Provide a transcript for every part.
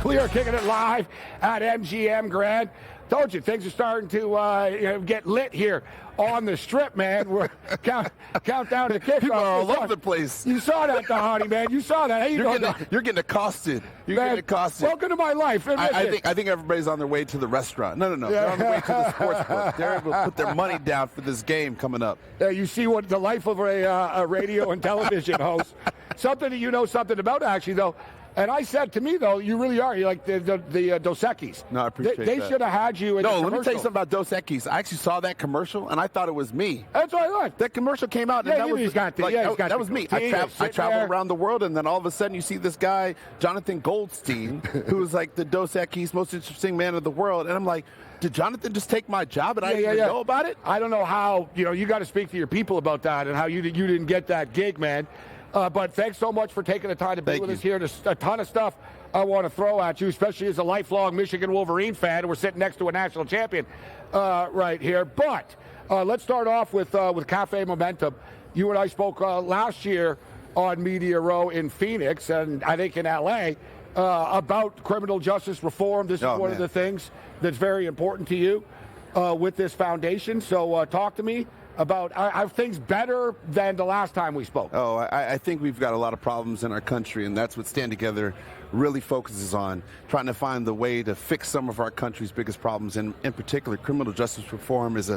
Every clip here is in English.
We are kicking it live at MGM Grand. Told you, things are starting to get lit here on the Strip, man. We're countdown to kickoff. People are all over the place. You saw that, Dhani, man. You saw that. Hey, you're getting accosted. Getting accosted. Welcome to my life. I think everybody's on their way to the restaurant. No. Yeah. They're on their way to the sports book. They're able to put their money down for this game coming up. You see what the life of a radio and television host. Something that you know something about, actually, though. And I said, to me, though, you really are. You're like the Dos Equis. No, I appreciate that. They should have had you in the commercial. Let me tell you something about Dos Equis. I actually saw that commercial, and I thought it was me. That's what I thought. That commercial came out, and that was me. I traveled around the world, and then all of a sudden you see this guy, Jonathan Goldstein, who was like the Dos Equis most interesting man of the world. And I'm like, did Jonathan just take my job, and I didn't know about it? I don't know how. You got to speak to your people about that and how you didn't get that gig, man. But thanks so much for taking the time to be with us here. There's a ton of stuff I want to throw at you, especially as a lifelong Michigan Wolverine fan. We're sitting next to a national champion right here. But let's start off with Cafe Momentum. You and I spoke last year on Media Row in Phoenix, and I think in L.A., about criminal justice reform. This is one of the things that's very important to you with this foundation. So talk to me about, are things better than the last time we spoke? I think we've got a lot of problems in our country, and that's what Stand Together really focuses on, trying to find the way to fix some of our country's biggest problems. And in particular, criminal justice reform is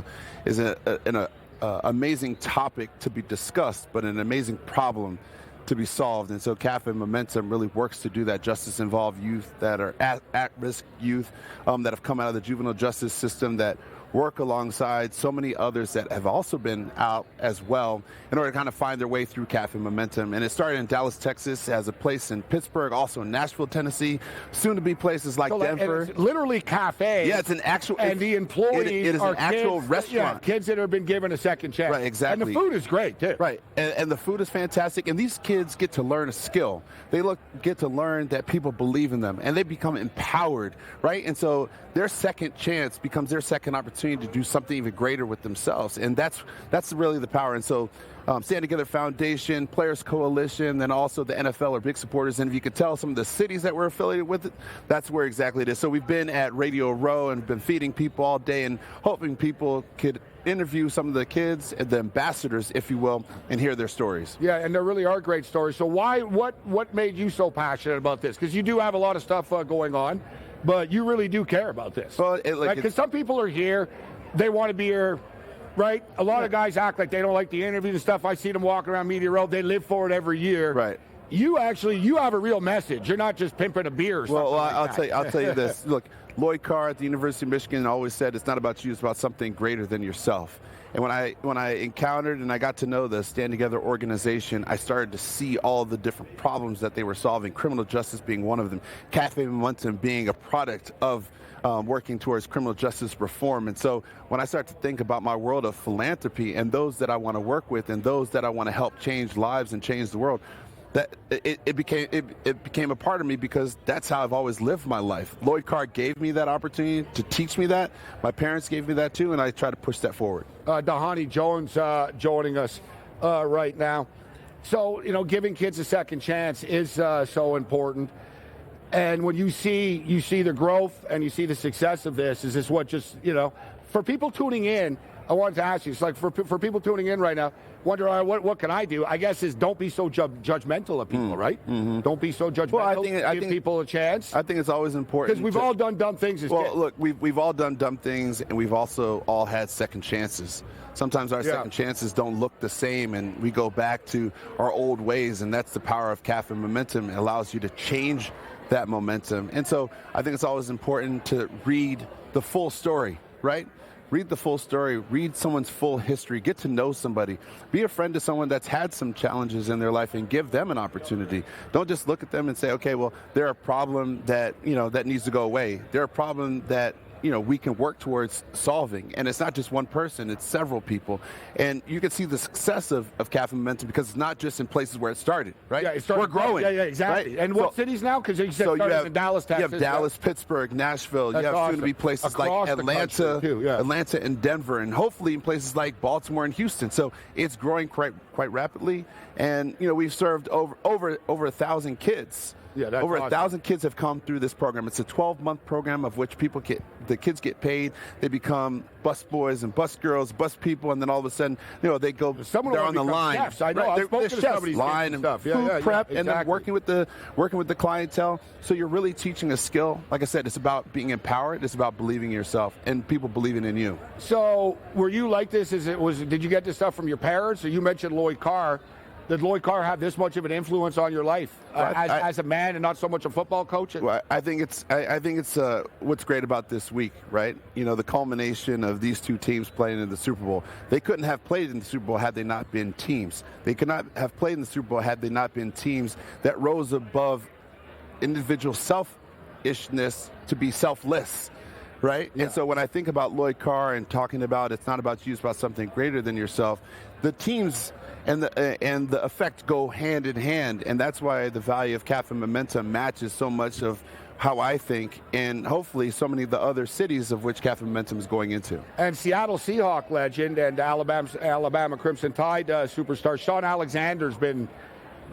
an amazing topic to be discussed, but an amazing problem to be solved. And so Cafe Momentum really works to do that. Justice-involved youth that are at-risk youth that have come out of the juvenile justice system, that work alongside so many others that have also been out as well in order to kind of find their way through Cafe Momentum. And it started in Dallas, Texas, has a place in Pittsburgh, also in Nashville, Tennessee, soon to be places like Denver. It's literally cafe. Yeah, it's an actual. And the employees it is are an actual kids, restaurant. Kids that have been given a second chance. Right, exactly. And the food is great, too. Right, and the food is fantastic. And these kids get to learn a skill. They get to learn that people believe in them, and they become empowered, right? And so their second chance becomes their second opportunity to do something even greater with themselves. And that's really the power. And so Stand Together Foundation, Players Coalition, and also the NFL are big supporters. And if you could tell some of the cities that we're affiliated with, that's where exactly it is. So we've been at Radio Row and been feeding people all day and hoping people could interview some of the kids and the ambassadors, if you will, and hear their stories. Yeah, and there really are great stories. So what made you so passionate about this? Because you do have a lot of stuff going on, but you really do care about this. Well, because some people are here, they want to be here, right? A lot of guys act like they don't like the interviews and stuff. I see them walking around Media Row. They live for it every year. Right. You have a real message. You're not just pimping a beer or something. Well, like I'll tell you this. Look, Lloyd Carr at the University of Michigan always said it's not about you, it's about something greater than yourself. And when I encountered and I got to know the Stand Together organization, I started to see all the different problems that they were solving, criminal justice being one of them, Cafe Momentum being a product of working towards criminal justice reform. And so when I start to think about my world of philanthropy and those that I want to work with and those that I want to help change lives and change the world, that it became a part of me, because that's how I've always lived my life. Lloyd Carr gave me that opportunity to teach me that. My parents gave me that too, and I try to push that forward. Dhani Jones joining us right now. So, giving kids a second chance is so important. And when you see the growth and you see the success of this, is this what just, for people tuning in, I wanted to ask you, it's like for people tuning in right now, wonder what can I do? I guess is don't be so judgmental of people, right? Mm-hmm. Don't be so judgmental. Well, I think people a chance. I think it's always important because we've all done dumb things as kids. Look, we've all done dumb things, and we've also all had second chances. Sometimes our second chances don't look the same, and we go back to our old ways, and that's the power of Cafe Momentum. It allows you to change that momentum. And so I think it's always important to read the full story, right? Read the full story, read someone's full history, get to know somebody. Be a friend to someone that's had some challenges in their life and give them an opportunity. Don't just look at them and say, okay, well, they're a problem that, that needs to go away. They're a problem that, we can work towards solving. And it's not just one person, it's several people. And you can see the success of Cafe Momentum because it's not just in places where it started, right? Yeah, it started. We're growing. Yeah, exactly. Right? And what cities now? Because you said started in Dallas, Texas. You have Dallas, Pittsburgh, Nashville. That's you have awesome. soon to be places like Atlanta, Atlanta and Denver, and hopefully in places like Baltimore and Houston. So it's growing quite rapidly. And, we've served over 1,000 kids Yeah, that's over awesome. 1,000 kids have come through this program. It's a 12-month program of which the kids get paid. They become bus boys and bus girls, bus people, and then all of a sudden, they go. They're on the line. Chefs. I know. Right? I've spoken to chefs, somebody's line and stuff. food prep, exactly. and then working with the clientele. So you're really teaching a skill. Like I said, it's about being empowered. It's about believing in yourself and people believing in you. So were you like this? Did you get this stuff from your parents? Or you mentioned Lloyd Carr. Did Lloyd Carr have this much of an influence on your life as a man and not so much a football coach? Well, I think it's what's great about this week, right? The culmination of these two teams playing in the Super Bowl. They couldn't have played in the Super Bowl had they not been teams. They could not have played in the Super Bowl had they not been teams that rose above individual selfishness to be selfless. Right? Yeah. And so when I think about Lloyd Carr and talking about it's not about you, it's about something greater than yourself, the teams and the effect go hand in hand, and that's why the value of Cafe Momentum matches so much of how I think, and hopefully so many of the other cities of which Cafe Momentum is going into. And Seattle Seahawk legend and Alabama Crimson Tide superstar Sean Alexander's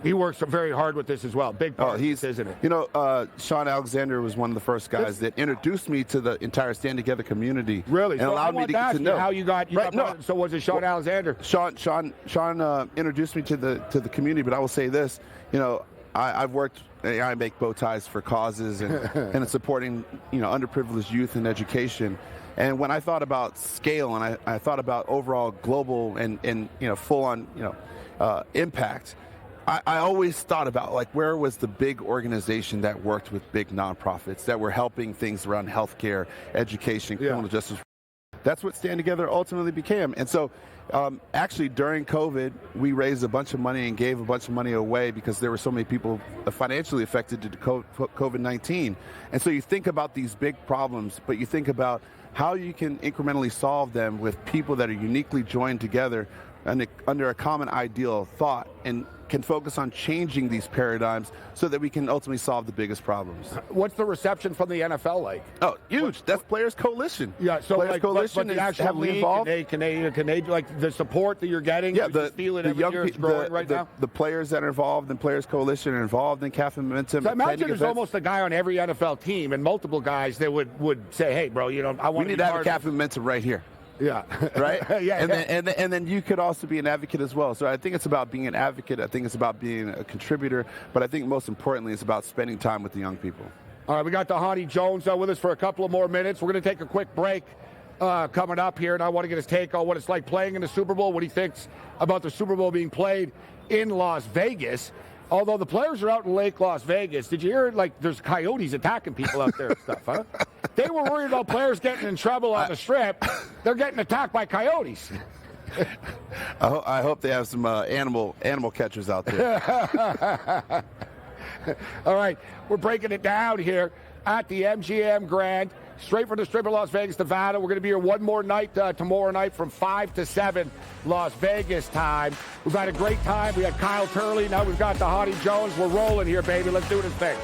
he works very hard with this as well. Big part of this, isn't it? Sean Alexander was one of the first guys that introduced me to the entire Stand Together community. Really? And allowed me to get to know how you got. So was it Sean Alexander? Sean introduced me to the community. But I will say this: I've worked. I make bow ties for causes and supporting underprivileged youth in education. And when I thought about scale and I thought about overall global and full on impact. I always thought about where was the big organization that worked with big nonprofits that were helping things around healthcare, education, criminal justice. That's what Stand Together ultimately became. And so actually during COVID, we raised a bunch of money and gave a bunch of money away because there were so many people financially affected due to COVID-19. And so you think about these big problems, but you think about how you can incrementally solve them with people that are uniquely joined together under a common ideal thought and can focus on changing these paradigms so that we can ultimately solve the biggest problems. What's the reception from the NFL like? Oh, huge. That's Players Coalition. Yeah, so Players Coalition but the actual heavily league, involved. Can they like the support that you're getting? Yeah, the young people growing right now. The players that are involved in Players Coalition are involved in Cafe Momentum. So imagine there's almost a guy on every NFL team and multiple guys that would say, "Hey, bro, I want we need to have a Cafe Momentum right here." Yeah. Right? Yeah. And then you could also be an advocate as well. So I think it's about being an advocate. I think it's about being a contributor. But I think most importantly, it's about spending time with the young people. All right, we got Dhani Jones with us for a couple of more minutes. We're going to take a quick break coming up here, and I want to get his take on what it's like playing in the Super Bowl, what he thinks about the Super Bowl being played in Las Vegas. Although the players are out in Lake Las Vegas, did you hear there's coyotes attacking people out there and stuff, huh? They were worried about players getting in trouble on the Strip. They're getting attacked by coyotes. I hope they have some animal catchers out there. All right, we're breaking it down here at the MGM Grand, straight from the Strip of Las Vegas, Nevada. We're going to be here one more night tomorrow night from 5 to 7 Las Vegas time. We've had a great time. We had Kyle Turley. Now we've got Dhani Jones. We're rolling here, baby. Let's do this thing.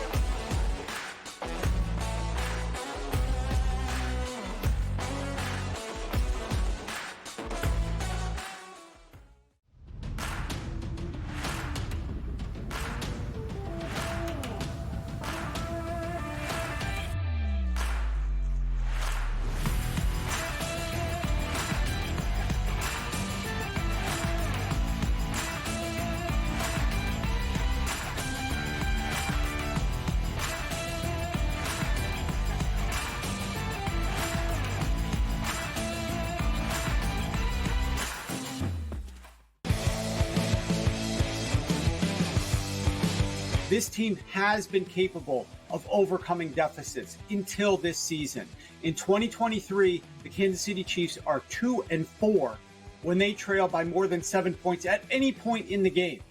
This team has been capable of overcoming deficits until this season. In 2023, the Kansas City Chiefs are 2-4 when they trail by more than 7 points at any point in the game.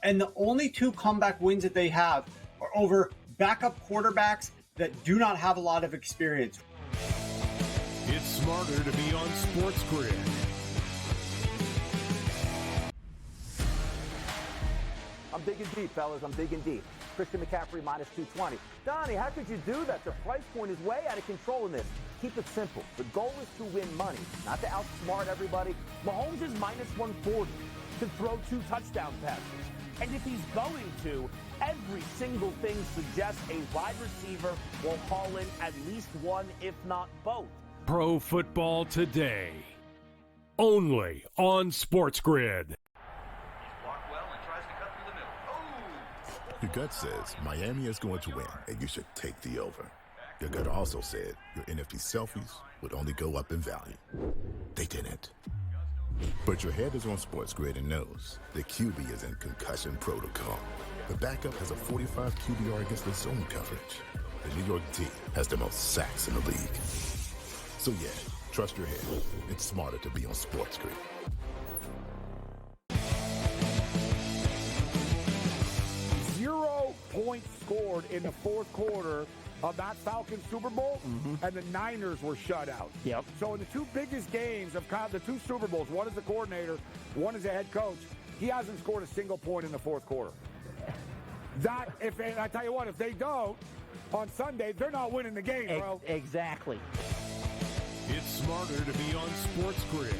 And the only two comeback wins that they have are over backup quarterbacks that do not have a lot of experience. It's smarter to be on SportsGrid. I'm digging deep, fellas. I'm digging deep. Christian McCaffrey minus 220. Donnie, how could you do that? The price point is way out of control in this. Keep it simple. The goal is to win money, not to outsmart everybody. Mahomes is minus 140 to throw 2 touchdown passes. And if he's going to, every single thing suggests a wide receiver will haul in at least one, if not both. Pro Football Today. Only on SportsGrid. Blocked well and tries to cut through the middle. Oh! Your gut says Miami is going to win, and you should take the over. Your gut also said your NFT selfies would only go up in value. They didn't. But your head is on SportsGrid and knows the QB is in concussion protocol. The backup has a 45 QBR against the zone coverage. The New York D has the most sacks in the league. So yeah, trust your head. It's smarter to be on SportsGrid. 0 points scored in the fourth quarter of that Falcons Super Bowl, and the Niners were shut out. Yep. So in the two biggest games of the two Super Bowls, one as the coordinator, one as a head coach, he hasn't scored a single point in the fourth quarter. That, I tell you what, if they don't, on Sunday, they're not winning the game, bro. Exactly. It's smarter to be on SportsGrid.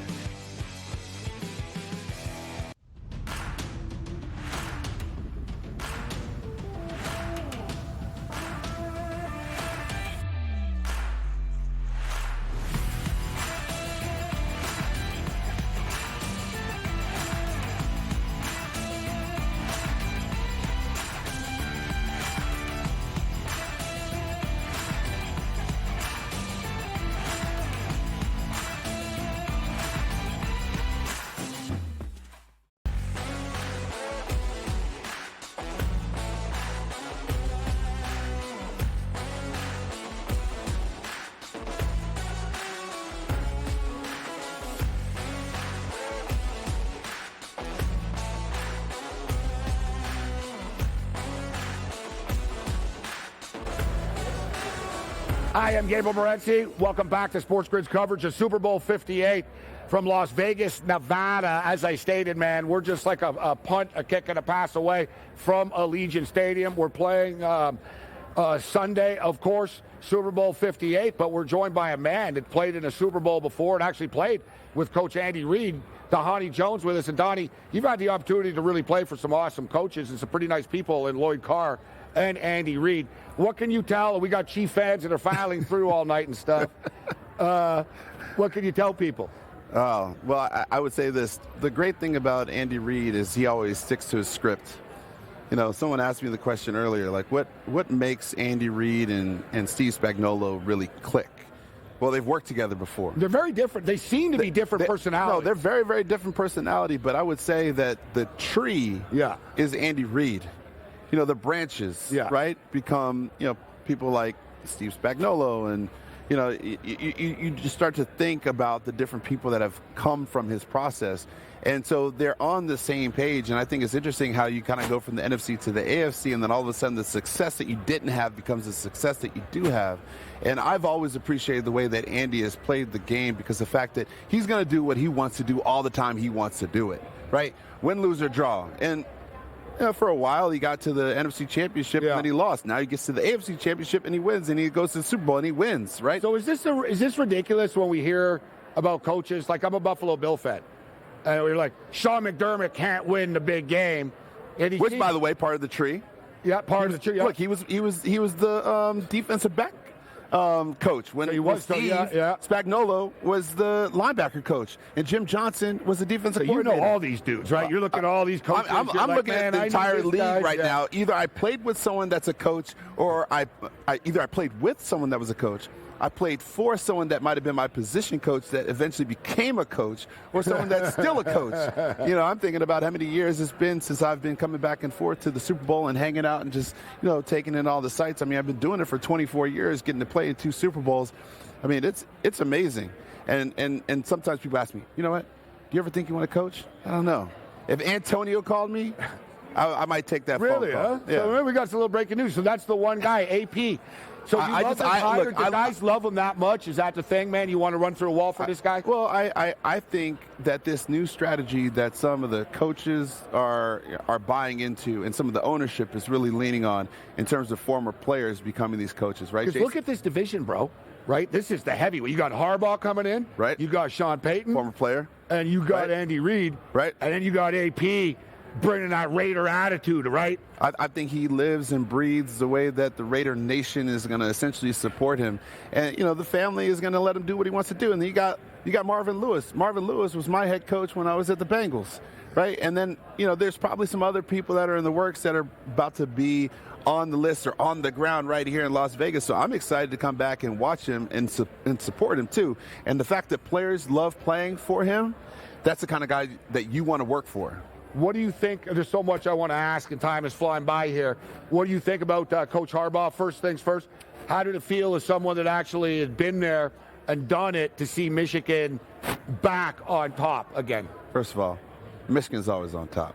I am Gabe Morency. Welcome back to SportsGrid's coverage of Super Bowl 58 from Las Vegas, Nevada. As I stated, man, we're just like a punt, a kick, and a pass away from Allegiant Stadium. We're playing Sunday, of course, Super Bowl 58, but we're joined by a man that played in a Super Bowl before and actually played with Coach Andy Reid, Dhani Jones with us. And Dhani, you've had the opportunity to really play for some awesome coaches and some pretty nice people in Lloyd Carr and Andy Reid. What can you tell? We got Chief fans that are filing through all night and stuff. What can you tell people? Oh, well, I would say this. The great thing about Andy Reid is he always sticks to his script. You know, someone asked me the question earlier, like, what makes Andy Reid and Steve Spagnuolo really click? Well, they've worked together before. They're very different. They seem to be different personalities. No, they're very, very different personality, but I would say that the tree is Andy Reid. You know, the branches, right, become, people like Steve Spagnuolo, and, you just start to think about the different people that have come from his process. And so they're on the same page, and I think it's interesting how you kind of go from the NFC to the AFC, and then all of a sudden the success that you didn't have becomes the success that you do have. And I've always appreciated the way that Andy has played the game, because the fact that he's going to do what he wants to do all the time he wants to do it, right? Win, lose, or draw. And for a while, he got to the NFC Championship and then he lost. Now he gets to the AFC Championship and he wins, and he goes to the Super Bowl and he wins, right? So is this ridiculous when we hear about coaches? Like, I'm a Buffalo Bill fan, and we're like, Sean McDermott can't win the big game. Which, by the way, part of the tree. Yeah, part of the tree. Yeah. Look, he was the defensive back coach when he was Steve Spagnuolo was the linebacker coach, and Jim Johnson was the defensive coordinator. You know all these dudes, right? You're looking at all these coaches. I'm looking at the entire league right now. Either I played with someone that's a coach, or I played with someone that was a coach. I played for someone that might have been my position coach that eventually became a coach, or someone that's still a coach. I'm thinking about how many years it's been since I've been coming back and forth to the Super Bowl and hanging out and just, taking in all the sights. I mean, I've been doing it for 24 years, getting to play in 2 Super Bowls. I mean, it's amazing. And sometimes people ask me, you know what? Do you ever think you want to coach? I don't know. If Antonio called me, I might take that phone call. Really, huh? Yeah. So we got some little breaking news. So that's the one guy, AP. So you love him hired? The guys love him that much? Is that the thing, man? You want to run through a wall for this guy? Well, I think that this new strategy that some of the coaches are buying into, and some of the ownership is really leaning on, in terms of former players becoming these coaches, right? Because look at this division, bro. Right? This is the heavyweight. You got Harbaugh coming in. Right. You got Sean Payton. Former player. And you got Andy Reid. Right. And then you got AP bringing that Raider attitude, right? I think he lives and breathes the way that the Raider Nation is going to essentially support him. And, the family is going to let him do what he wants to do. And then you got Marvin Lewis. Marvin Lewis was my head coach when I was at the Bengals, right? And then, there's probably some other people that are in the works that are about to be on the list or on the ground right here in Las Vegas. So I'm excited to come back and watch him and support him too. And the fact that players love playing for him, that's the kind of guy that you want to work for. What do you think? There's so much I want to ask, and time is flying by here. What do you think about Coach Harbaugh? First things first, how did it feel as someone that actually had been there and done it to see Michigan back on top again? First of all, Michigan's always on top.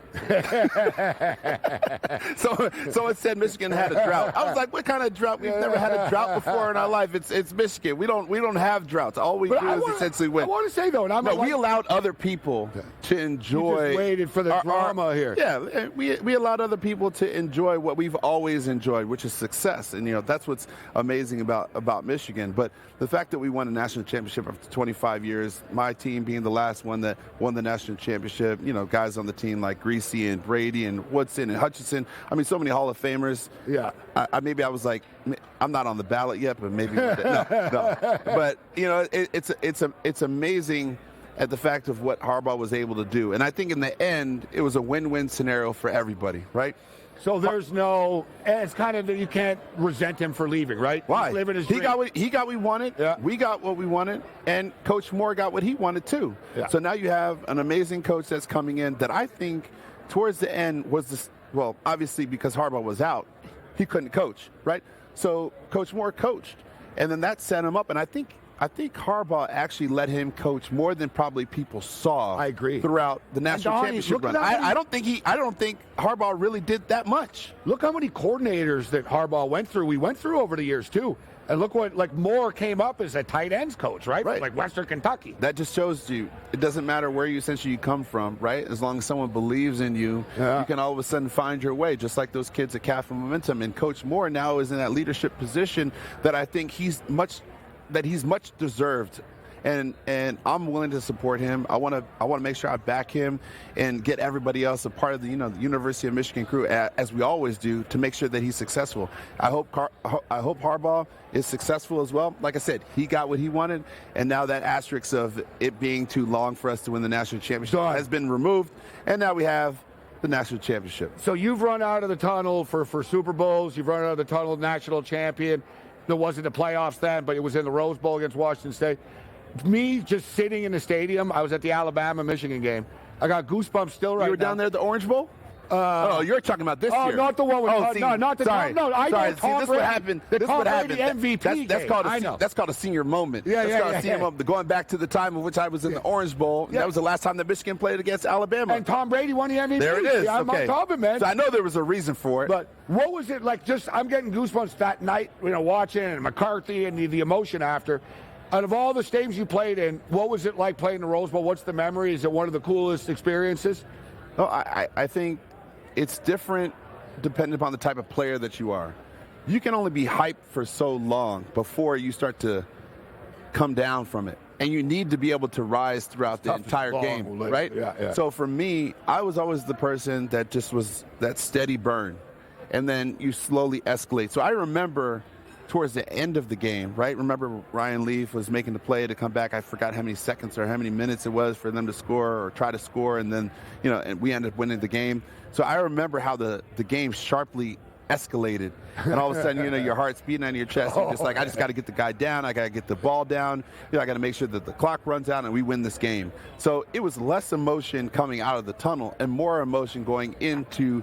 So it said Michigan had a drought. I was like, what kind of drought? We've never had a drought before in our life. It's Michigan. We don't have droughts. All we do is essentially win. I want to say though, we allowed other people to enjoy. You just waited for the drama here. Yeah, we allowed other people to enjoy what we've always enjoyed, which is success. And that's what's amazing about Michigan. But the fact that we won a national championship after 25 years, my team being the last one that won the national championship, guys on the team like Greasy and Brady and Woodson and Hutchinson. I mean, so many Hall of Famers. Yeah. Maybe I was like, I'm not on the ballot yet, but maybe no. But it's amazing at the fact of what Harbaugh was able to do, and I think in the end it was a win-win scenario for everybody, right? So there's it's kind of, you can't resent him for leaving, right? Why? He's living his he dream. got what he wanted. Yeah. We got what we wanted, and Coach Moore got what he wanted too. Yeah. So now you have an amazing coach that's coming in that I think towards the end was this. Well, obviously because Harbaugh was out, he couldn't coach, right? So Coach Moore coached, and then that set him up. And I think Harbaugh actually let him coach more than probably people saw. I agree. Throughout the national championship run. I don't think Harbaugh really did that much. Look how many coordinators that Harbaugh went through. We went through over the years too. And look what, Moore came up as a tight ends coach, right? Like Western Kentucky. That just shows you it doesn't matter where you come from, right? As long as someone believes in you, you can all of a sudden find your way, just like those kids at Cafe Momentum. And Coach Moore now is in that leadership position that I think he's much deserved. And I'm willing to support him. I want to make sure I back him and get everybody else a part of the the University of Michigan crew, as we always do, to make sure that he's successful. I hope Harbaugh is successful as well. Like I said, he got what he wanted, and now that asterisk of it being too long for us to win the national championship has been removed, and now we have the national championship. So you've run out of the tunnel for Super Bowls. You've run out of the tunnel national champion. There wasn't the playoffs then, but it was in the Rose Bowl against Washington State. Me just sitting in the stadium, I was at the Alabama-Michigan game. I got goosebumps still right now. You were down there at the Orange Bowl? You're talking about this year. Oh, not the one with not the sorry. No, I know See, Tom this Brady. what happened. The This Tom what Brady happened. MVP That's called a senior moment. That's called a senior moment. Going back to the time of which I was in the Orange Bowl. That was the last time that Michigan played against Alabama. And Tom Brady won the MVP. There it is. I'm on top of it, man. So I know there was a reason for it. But what was it like? I'm getting goosebumps that night, watching, and McCarthy and the emotion after. Out of all the stadiums you played in, what was it like playing the Rose Bowl? What's the memory? Is it one of the coolest experiences? No, I think it's different depending upon the type of player that you are. You can only be hyped for so long before you start to come down from it. And you need to be able to rise throughout the entire game, right? Yeah. So for me, I was always the person that just was that steady burn. And then you slowly escalate. So I remember towards the end of the game, right? Remember Ryan Leaf was making the play to come back. I forgot how many seconds or how many minutes it was for them to score or try to score. And then, and we ended up winning the game. So I remember how the game sharply escalated. And all of a sudden, your heart's beating on your chest. You're just like, I just got to get the guy down. I got to get the ball down. I got to make sure that the clock runs out and we win this game. So it was less emotion coming out of the tunnel and more emotion going into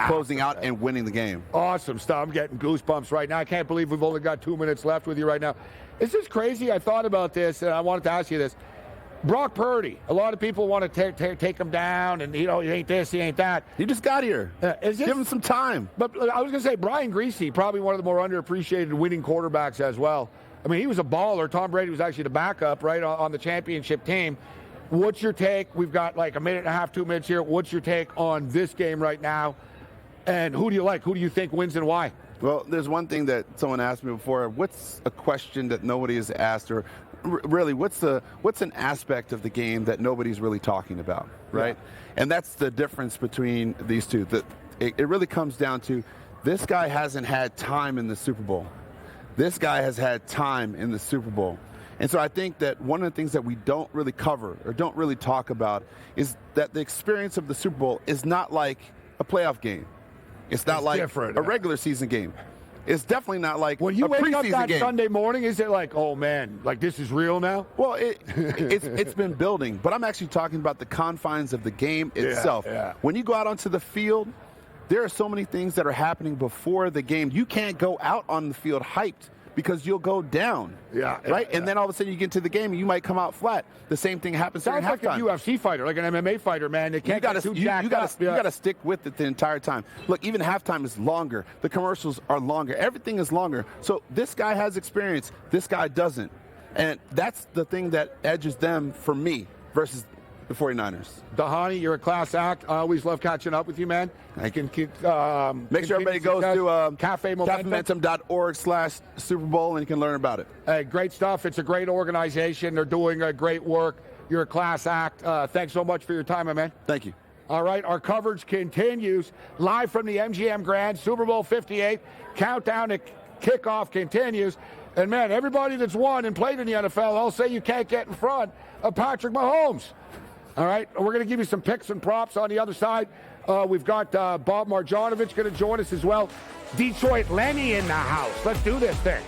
closing out and winning the game. Awesome stuff. I'm getting goosebumps right now. I can't believe we've only got 2 minutes left with you right now. Is this crazy? I thought about this, and I wanted to ask you this. Brock Purdy, a lot of people want to take him down, and, he ain't this, he ain't that. He just got here. Give him some time. But I was going to say, Brian Greasy, probably one of the more underappreciated winning quarterbacks as well. I mean, he was a baller. Tom Brady was actually the backup, right, on the championship team. What's your take? We've got like a minute and a half, 2 minutes here. What's your take on this game right now? And who do you like? Who do you think wins and why? Well, there's one thing that someone asked me before. What's a question that nobody has asked or really, what's an aspect of the game that nobody's really talking about, right? Yeah. And that's the difference between these two. It really comes down to this guy hasn't had time in the Super Bowl. This guy has had time in the Super Bowl. And so I think that one of the things that we don't really cover or don't really talk about is that the experience of the Super Bowl is not like a playoff game. It's not like a regular season game. It's definitely not like when you a wake up that game. Sunday morning, is it like, oh man, like this is real now? Well, it's been building, but I'm actually talking about the confines of the game itself. Yeah. When you go out onto the field, there are so many things that are happening before the game. You can't go out on the field hyped because you'll go down. Right? And then all of a sudden you get to the game and you might come out flat. The same thing happens during halftime. Sounds like a UFC fighter, like an MMA fighter, man. They can't get too jacked up. You got to stick with it the entire time. Look, even halftime is longer. The commercials are longer. Everything is longer. So this guy has experience. This guy doesn't. And that's the thing that edges them for me versus the 49ers. Dhani, you're a class act. I always love catching up with you, man. I can keep, make sure everybody goes to cafemomentum.org/Super Bowl and you can learn about it. Hey, great stuff. It's a great organization. They're doing great work. You're a class act. Thanks so much for your time, my man. Thank you. All right, our coverage continues live from the MGM Grand, Super Bowl 58. Countdown to kickoff continues. And, man, everybody that's won and played in the NFL, I'll say you can't get in front of Patrick Mahomes. All right, we're going to give you some picks and props on the other side. We've got Bob Marjanovich going to join us as well. Detroit Lenny in the house. Let's do this thing.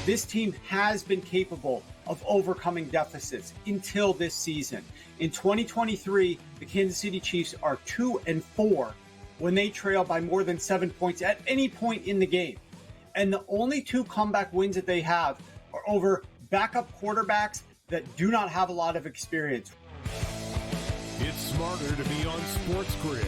This team has been capable of overcoming deficits until this season. In 2023, the Kansas City Chiefs are 2-4 when they trail by more than 7 points at any point in the game. And the only two comeback wins that they have are over backup quarterbacks that do not have a lot of experience. It's smarter to be on SportsGrid.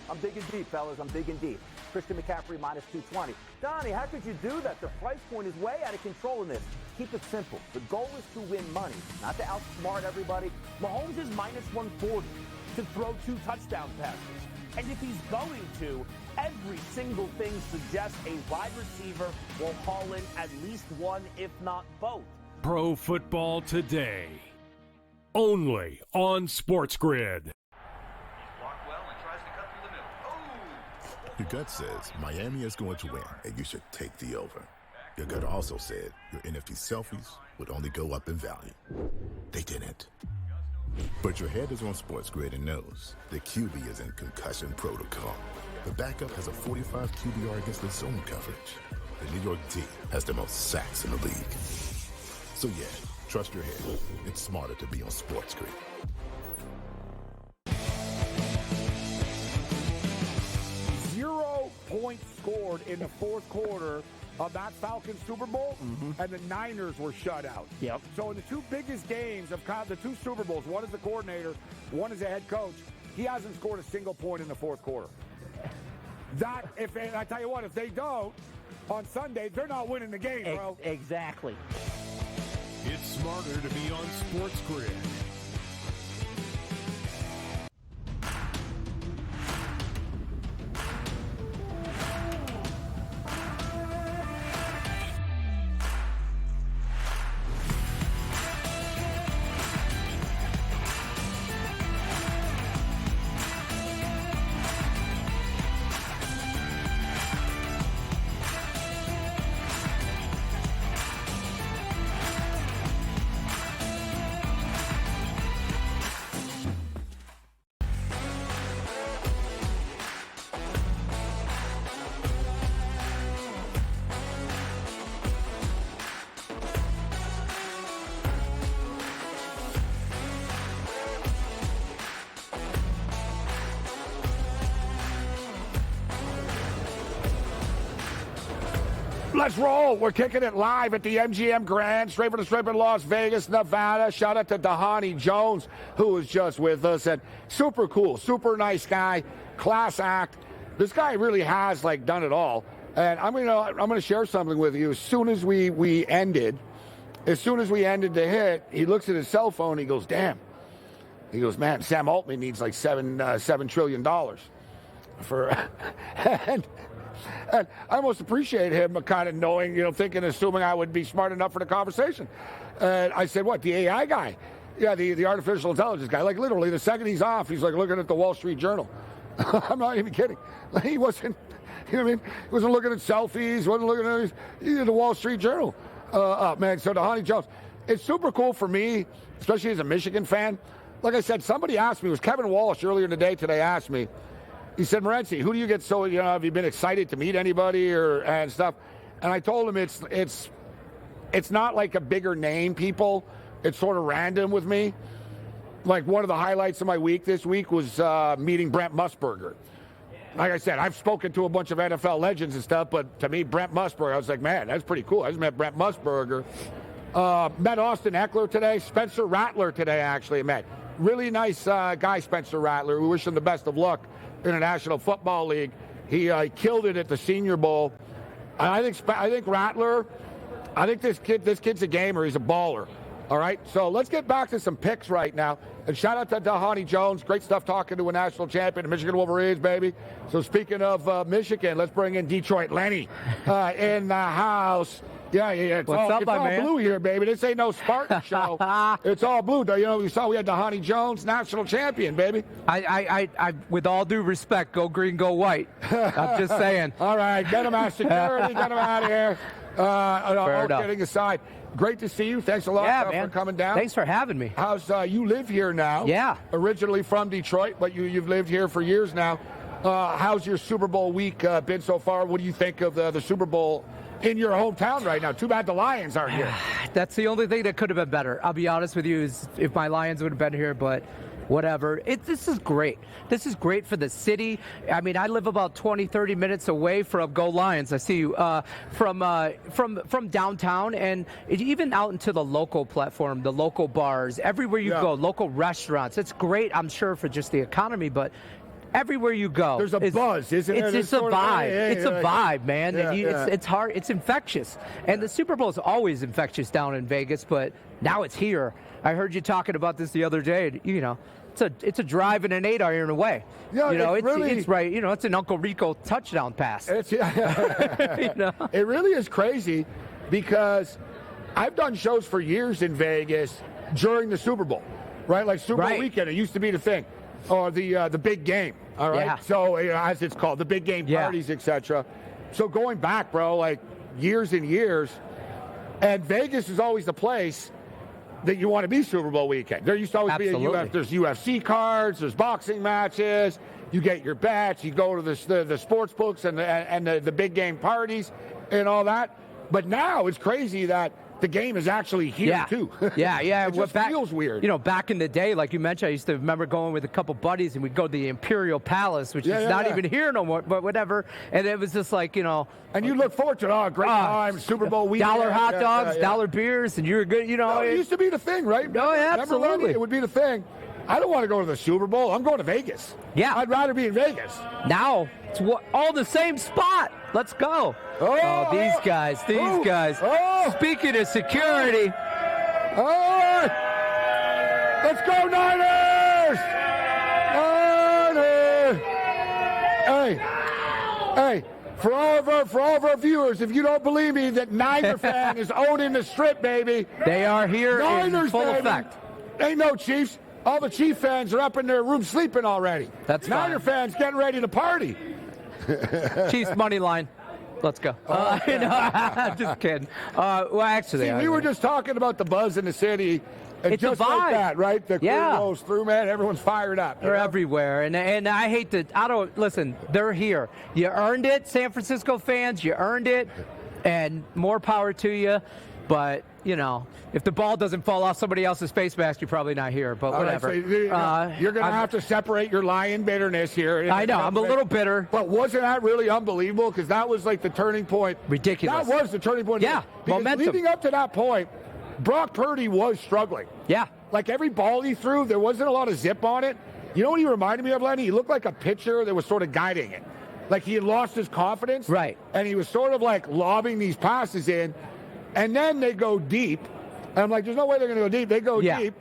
I'm digging deep, fellas. I'm digging deep. Christian McCaffrey minus 220. Donnie, how could you do that? The price point is way out of control in this. Keep it simple. The goal is to win money, not to outsmart everybody. Mahomes is minus 140 to throw 2 touchdown passes. And if he's going to, every single thing suggests a wide receiver will haul in at least one, if not both. Pro Football Today. Only on SportsGrid. Your gut says Miami is going to win, and you should take the over. Your gut also said your NFT selfies would only go up in value. They didn't. But your head is on SportsGrid and knows the QB is in concussion protocol. The backup has a 45 QBR against the zone coverage. The New York D has the most sacks in the league. So yeah, trust your head. It's smarter to be on SportsGrid. 0 points scored in the fourth quarter of that Falcons Super Bowl, and the Niners were shut out. Yep. So in the two biggest games of the two Super Bowls, one as a coordinator, one as a head coach, he hasn't scored a single point in the fourth quarter. That, I tell you what, if they don't, on Sunday, they're not winning the game, bro. Exactly. It's smarter to be on SportsGrid. Let's roll. We're kicking it live at the MGM Grand, straight from the Strip in Las Vegas, Nevada. Shout out to Dhani Jones, who was just with us. And super cool, super nice guy, class act. This guy really has, like, done it all. And I'm gonna share something with you. As soon as we ended the hit, he looks at his cell phone. He goes, "Damn." He goes, "Man, Sam Altman needs like $7 trillion for." and I almost appreciate him kind of knowing, assuming I would be smart enough for the conversation. And I said, "What, the AI guy?" "Yeah, the artificial intelligence guy." Like, literally, the second he's off, he's like looking at the Wall Street Journal. I'm not even kidding. He wasn't. You know what I mean? He wasn't looking at selfies, wasn't looking at the Wall Street Journal. Man, so Dhani Jones, it's super cool for me, especially as a Michigan fan. Like I said, somebody asked me, it was Kevin Walsh earlier in the day today asked me, he said, "Morency, who do you get have you been excited to meet anybody and stuff?" And I told him it's not like a bigger name people. It's sort of random with me. Like, one of the highlights of my week this week was meeting Brent Musburger. Like I said, I've spoken to a bunch of NFL legends and stuff, but to me, Brent Musburger, I was like, man, that's pretty cool. I just met Brent Musburger. Met Austin Eckler today. Spencer Rattler today, actually, met. Really nice guy, Spencer Rattler. We wish him the best of luck in the National Football League. He killed it at the Senior Bowl. I think Rattler, this kid's a gamer. He's a baller. All right, so let's get back to some picks right now. And shout out to Dhani Jones. Great stuff talking to a national champion, the Michigan Wolverines, baby. So speaking of Michigan, let's bring in Detroit Lenny in the house. Yeah. It's What's all, up, it's my all man? blue here, baby. This ain't no Spartan show. It's all blue. You saw we had Dhani Jones, national champion, baby. I with all due respect, go green, go white. I'm just saying. All right, get him out of security, get him out of here. All kidding aside, great to see you. Thanks a lot for coming down. Thanks for having me. How's you live here now? Yeah. Originally from Detroit, but you've lived here for years now. How's your Super Bowl week been so far? What do you think of the Super Bowl in your hometown right now? Too bad the Lions aren't here. That's the only thing that could have been better. I'll be honest with you, is if my Lions would have been here, but whatever. This is great. This is great for the city. I mean, I live about 20, 30 minutes away from Go Lions. I see you from downtown, and even out into the local platform, the local bars, everywhere you go, local restaurants. It's great, I'm sure, for just the economy, but everywhere you go, there's a buzz, isn't it? It's just a vibe. It's a vibe, man. It's hard. It's infectious. And the Super Bowl is always infectious down in Vegas, but now it's here. I heard you talking about this the other day. It's a drive and an 8-iron away. Yeah, it's right. It's an Uncle Rico touchdown pass. It really is crazy because I've done shows for years in Vegas during the Super Bowl, right? Like Super Bowl weekend, it used to be the thing, or the big game. All right. Yeah. So as it's called, the big game parties, etc. So going back, bro, like years and years, and Vegas is always the place that you want to be Super Bowl weekend. There used to always be there's UFC cards, there's boxing matches, you get your bets, you go to the sports books and the big game parties and all that. But now it's crazy that the game is actually here too. Yeah. It just feels weird. Back in the day, like you mentioned, I used to remember going with a couple buddies, and we'd go to the Imperial Palace, which is not even here no more, but whatever. And it was just like, And you look forward to it. Great time, Super Bowl weekend. $1 hot dogs, $1 beers, and you were good, it used to be the thing, right? No, absolutely. It would be the thing. I don't want to go to the Super Bowl. I'm going to Vegas. Yeah. I'd rather be in Vegas. Now, it's all the same spot. Let's go. Oh, these guys. Oh. Speaking of security. Oh, let's go, Niners! Niners! Hey, for all of our viewers, if you don't believe me that Niner fan is owning the strip, baby. They are here Niners, in full baby. effect. Ain't no Chiefs. All the Chief fans are up in their room sleeping already. That's fine. Niner fans getting ready to party. Chiefs money line. Let's go. Just kidding. Well, actually, we were just talking about the buzz in the city. And it's just a vibe. Like that, right? The crew goes through, man. Everyone's fired up. They're everywhere. And I hate to, listen, they're here. You earned it, San Francisco fans. You earned it. And more power to you. But if the ball doesn't fall off somebody else's face mask, you're probably not here. But whatever. Right, so you're going to have to separate your Lion bitterness here. I know. I'm a little bitter. But wasn't that really unbelievable? Because that was like the turning point. Ridiculous. That was the turning point. Yeah, momentum. Leading up to that point, Brock Purdy was struggling. Yeah. Like every ball he threw, there wasn't a lot of zip on it. You know what he reminded me of, Lenny? He looked like a pitcher that was sort of guiding it. Like he had lost his confidence. Right. And he was sort of like lobbing these passes in. And then they go deep. And I'm like, there's no way they're going to go deep. They go deep.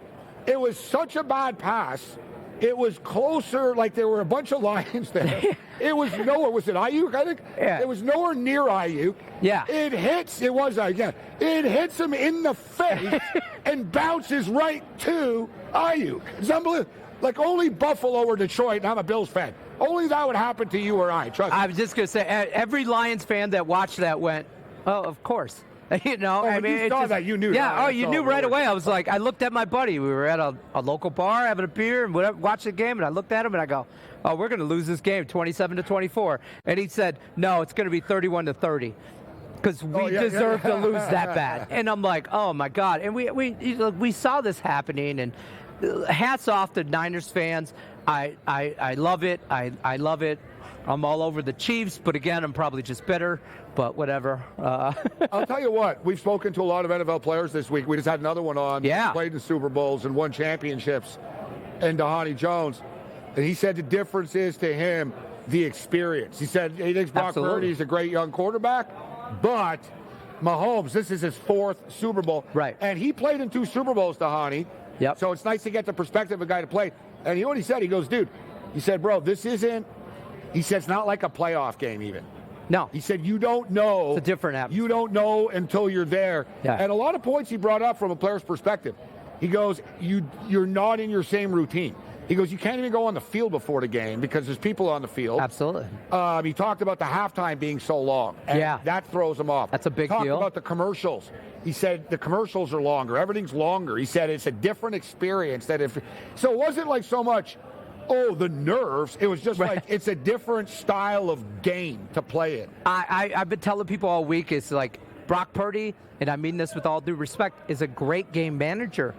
It was such a bad pass. It was closer, like there were a bunch of Lions there. It was nowhere. Was it Ayuk, I think? Yeah. It was nowhere near Ayuk. Yeah. It hits him in the face and bounces right to Ayuk. It's unbelievable. Like only Buffalo or Detroit, and I'm a Bills fan, only that would happen to you or I. Trust me. I was just going to say, every Lions fan that watched that went, oh, of course. You saw that, you knew. Yeah, you knew right away. I was like, I looked at my buddy. We were at a local bar having a beer and watched the game, and I looked at him and I go, oh, we're going to lose this game 27-24. And he said, no, it's going to be 31-30. Because we deserve to lose that bad. And I'm like, oh, my God. And we saw this happening, and hats off to Niners fans. I love it. I love it. I'm all over the Chiefs, but again, I'm probably just bitter, but whatever. I'll tell you what, we've spoken to a lot of NFL players this week. We just had another one on. Yeah. Played in Super Bowls and won championships, and Dhani Jones. And he said the difference is to him the experience. He said he thinks Brock Purdy is a great young quarterback, but Mahomes, this is his 4th Super Bowl. Right. And he played in 2 Super Bowls, Dhani. Yep. So it's nice to get the perspective of a guy to play. And you know what he said? He goes, dude, he said, bro, this isn't, he said, it's not like a playoff game even. No. He said, you don't know. It's a different atmosphere. You don't know until you're there. Yeah. And a lot of points he brought up from a player's perspective. He goes, you're not in your same routine. He goes, you can't even go on the field before the game because there's people on the field. Absolutely. He talked about the halftime being so long. And that throws him off. That's a big deal. Talked about the commercials. He said the commercials are longer. Everything's longer. He said it's a different experience. So it wasn't like so much, the nerves. It was just like it's a different style of game to play in. I've been telling people all week, it's like Brock Purdy, and I mean this with all due respect, is a great game manager.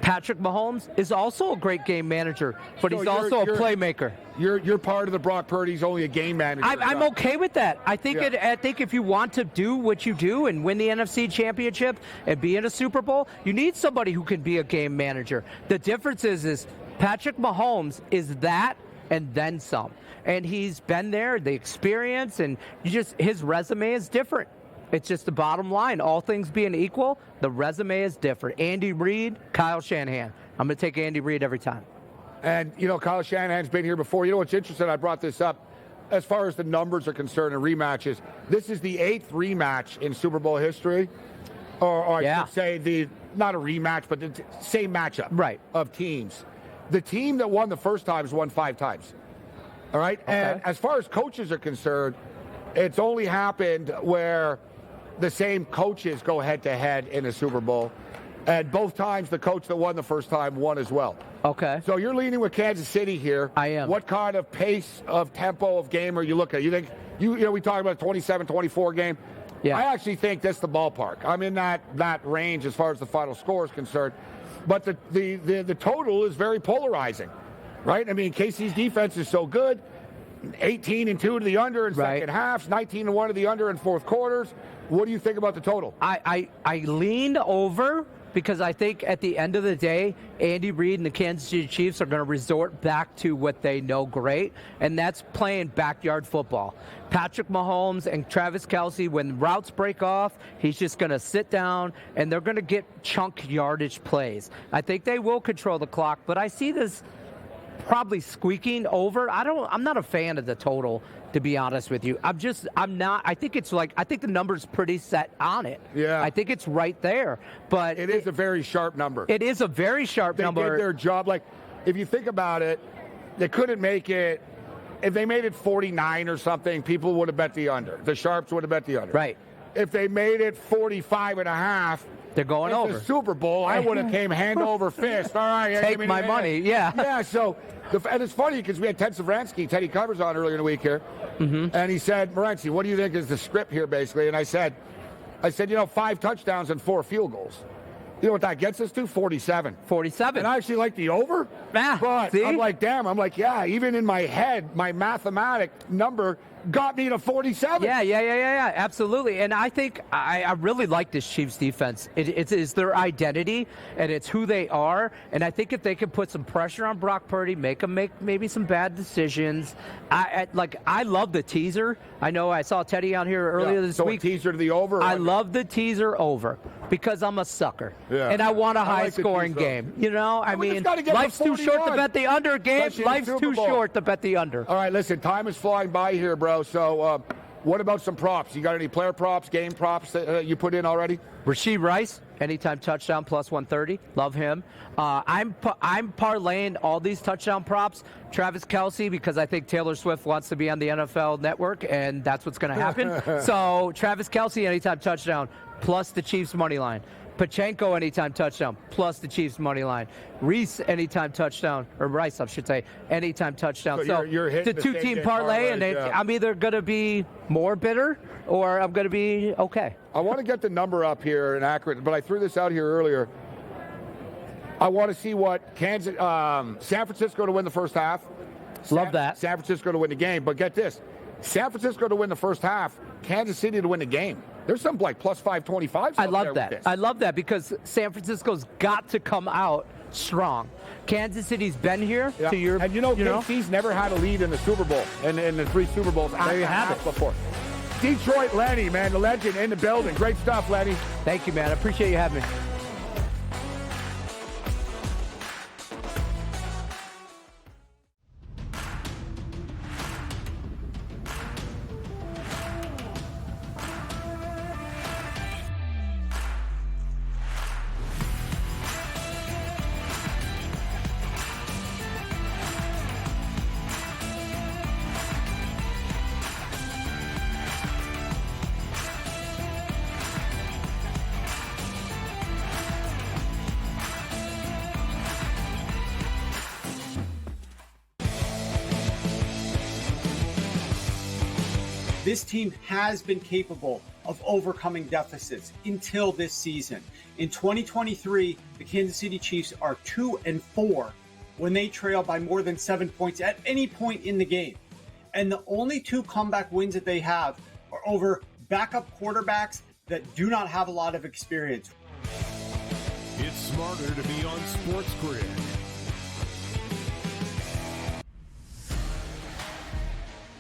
Patrick Mahomes is also a great game manager, but he's also a playmaker. You're part of the Brock Purdy's only a game manager. I'm okay with that. I think if you want to do what you do and win the NFC Championship and be in a Super Bowl, you need somebody who can be a game manager. The difference is Patrick Mahomes is that and then some. And he's been there, the experience, and his resume is different. It's just the bottom line. All things being equal, the resume is different. Andy Reid, Kyle Shanahan. I'm going to take Andy Reid every time. And, Kyle Shanahan's been here before. You know what's interesting? I brought this up. As far as the numbers are concerned and rematches, this is the 8th rematch in Super Bowl history. Or I should say, not a rematch, but the same matchup of teams. The team that won the first time has won 5 times. All right? Okay. And as far as coaches are concerned, it's only happened where the same coaches go head-to-head in a Super Bowl. And both times the coach that won the first time won as well. Okay. So you're leaning with Kansas City here. I am. What kind of pace of tempo of game are you looking at? You think, we talked about a 27-24 game. Yeah. I actually think that's the ballpark. I'm in that range as far as the final score is concerned. But the total is very polarizing, right? I mean, KC's defense is so good. 18-2 to the under in second halves, 19-1 to the under in fourth quarters. What do you think about the total? I leaned over because I think at the end of the day, Andy Reid and the Kansas City Chiefs are going to resort back to what they know great, and that's playing backyard football. Patrick Mahomes and Travis Kelce, when routes break off, he's just going to sit down, and they're going to get chunk yardage plays. I think they will control the clock, but I see this probably squeaking over. I'm not a fan of the total, to be honest with you. I'm not. I think the number's pretty set on it. Yeah. I think it's right there. But it is a very sharp number. It is a very sharp number. They did their job. Like, if you think about it, they couldn't make it. If they made it 49 or something, people would have bet the under. The sharps would have bet the under. Right. If they made it 45.5, they're going over. The Super Bowl, I would have came hand over fist. All right, take my money. Yeah. Yeah. So, and it's funny because we had Ted Savransky, Teddy Covers on earlier in the week here, and he said, Morency, what do you think is the script here, basically? And I said, I said, 5 touchdowns and 4 field goals. You know what that gets us to? 47. 47. And I actually like the over. But see? I'm like, damn. I'm like, yeah, even in my head, my mathematic number got me to 47. Yeah, absolutely. And I think I really like this Chiefs defense. It's their identity, and it's who they are. And I think if they can put some pressure on Brock Purdy, make him make maybe some bad decisions. I love the teaser. I know I saw Teddy out here earlier this week. Teaser to the over. I love the teaser over because I'm a sucker. Yeah. And I want a high-scoring game. I mean, life's too short to bet the under game. Life's too short to bet the under. All right, listen, time is flying by here, bro. So what about some props? You got any player props, game props that you put in already? Rasheed Rice, anytime touchdown, plus 130. Love him. I'm parlaying all these touchdown props. Travis Kelce, because I think Taylor Swift wants to be on the NFL Network, and that's what's going to happen. So Travis Kelce, anytime touchdown, plus the Chiefs' money line. Pachenko, anytime touchdown, plus the Chiefs' money line. Reese, anytime touchdown, or Rice, I should say, anytime touchdown. So you're hitting the the two-team same parlay, parlays, and I'm either going to be more bitter or I'm going to be okay. I want to get the number up here and accurate, but I threw this out here earlier. I want to see what San Francisco to win the first half. Love that. San Francisco to win the game, but get this. San Francisco to win the first half, Kansas City to win the game. There's some like plus 525. I love that. I love that because San Francisco's got to come out strong. Kansas City's been here to your. And KC's never had a lead in the Super Bowl and in the 3 Super Bowls. There you have it before. Detroit Lenny, man, the legend in the building. Great stuff, Lenny. Thank you, man. I appreciate you having me. This team has been capable of overcoming deficits until this season. In 2023, the Kansas City Chiefs are 2-4 when they trail by more than 7 points at any point in the game. And the only 2 comeback wins that they have are over backup quarterbacks that do not have a lot of experience. It's smarter to be on SportsGrid.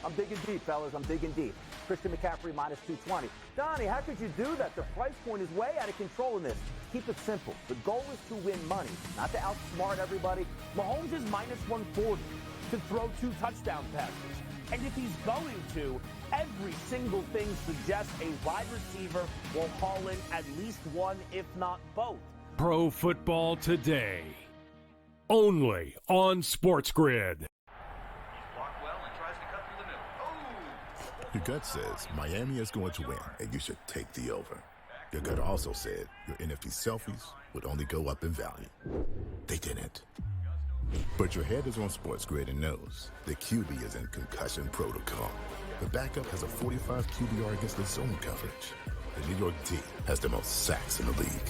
I'm digging deep, fellas. I'm digging deep. Christian McCaffrey minus 220. Donnie, how could you do that? The price point is way out of control in this. Keep it simple. The goal is to win money, not to outsmart everybody. Mahomes is minus 140 to throw 2 touchdown passes. And if he's going to, every single thing suggests a wide receiver will haul in at least one, if not both. Pro Football Today. Only on SportsGrid. Your gut says Miami is going to win, and you should take the over. Your gut also said your NFT selfies would only go up in value. They didn't. But your head is on SportsGrid and knows the QB is in concussion protocol. The backup has a 45 QBR against the zone coverage. The New York D has the most sacks in the league.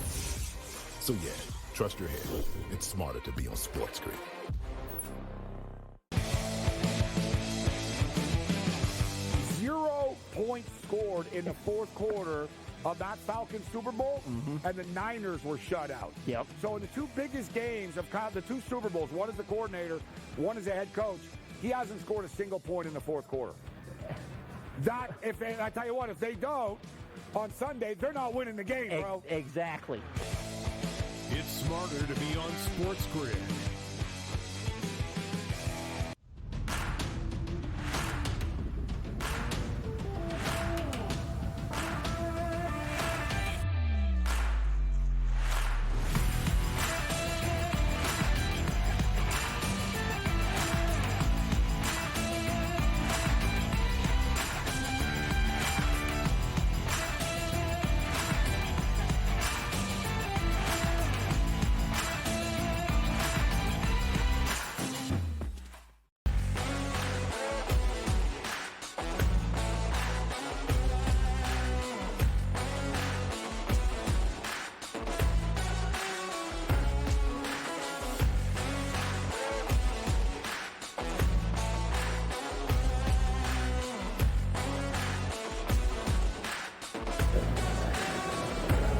So yeah, trust your head. It's smarter to be on SportsGrid. 0 points scored in the fourth quarter of that Falcons Super Bowl, and the Niners were shut out. Yep. So in the 2 biggest games of the 2 Super Bowls, one as the coordinator, one as a head coach, he hasn't scored a single point in the fourth quarter. I tell you what, if they don't, on Sunday, they're not winning the game, bro. Exactly. It's smarter to be on SportsGrid.